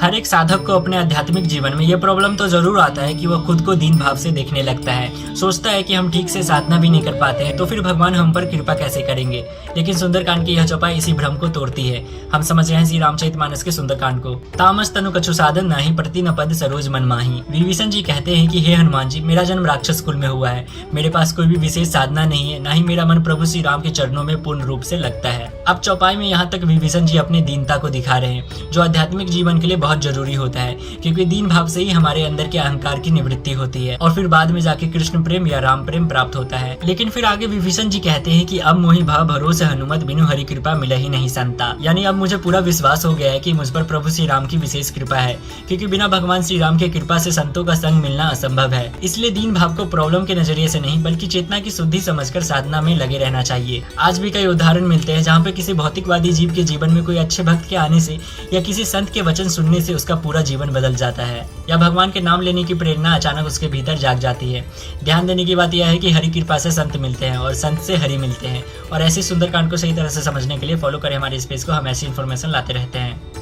हर एक साधक को अपने आध्यात्मिक जीवन में ये प्रॉब्लम तो जरूर आता है कि वह खुद को दीन भाव से देखने लगता है। सोचता है कि हम ठीक से साधना भी नहीं कर पाते हैं तो फिर भगवान हम पर कृपा कैसे करेंगे। लेकिन सुंदरकांड की यह चौपाई इसी भ्रम को तोड़ती है। हम समझ रहे हैं श्री रामचरितमानस के सुंदरकांड को। तामस तनु कछु साधन नाही, प्रति न पद सरोज मन माही। विभीषण जी कहते हैं कि हे हनुमान जी, मेरा जन्म राक्षस कुल में हुआ है। मेरे पास कोई भी विशेष साधना नहीं है, न ही मेरा मन प्रभु श्री राम के चरणों में पूर्ण रूप से लगता है। अब चौपाई में यहाँ तक विभीषण जी अपनी दीनता को दिखा रहे हैं, जो आध्यात्मिक जीवन के लिए बहुत जरूरी होता है, क्योंकि दीन भाव से ही हमारे अंदर के अहंकार की निवृत्ति होती है और फिर बाद में जाके कृष्ण प्रेम या राम प्रेम प्राप्त होता है। लेकिन फिर आगे विभीषण जी कहते हैं कि अब मोहि भाव भरोसे हनुमत बिनु हरि कृपा मिले ही नहीं संता। यानी अब मुझे पूरा विश्वास हो गया है कि मुझ पर प्रभु श्री राम की विशेष कृपा है, क्योंकि बिना भगवान श्री राम की कृपा से संतों का संग मिलना असंभव है। इसलिए दीन भाव को प्रॉब्लम के नजरिए से नहीं बल्कि चेतना की शुद्धि समझकर साधना में लगे रहना चाहिए। आज भी कई उदाहरण मिलते हैं जहाँ पे किसी भौतिकवादी जीव के जीवन में कोई अच्छे भक्त के आने से या किसी संत के वचन सुनने से उसका पूरा जीवन बदल जाता है, या भगवान के नाम लेने की प्रेरणा अचानक उसके भीतर जाग जाती है। ध्यान देने की बात यह है कि हरि कृपा से संत मिलते हैं और संत से हरि मिलते हैं। और ऐसे सुंदरकांड को सही तरह से समझने के लिए फॉलो करें हमारे इस पेज को, हम ऐसी इन्फॉर्मेशन लाते रहते हैं।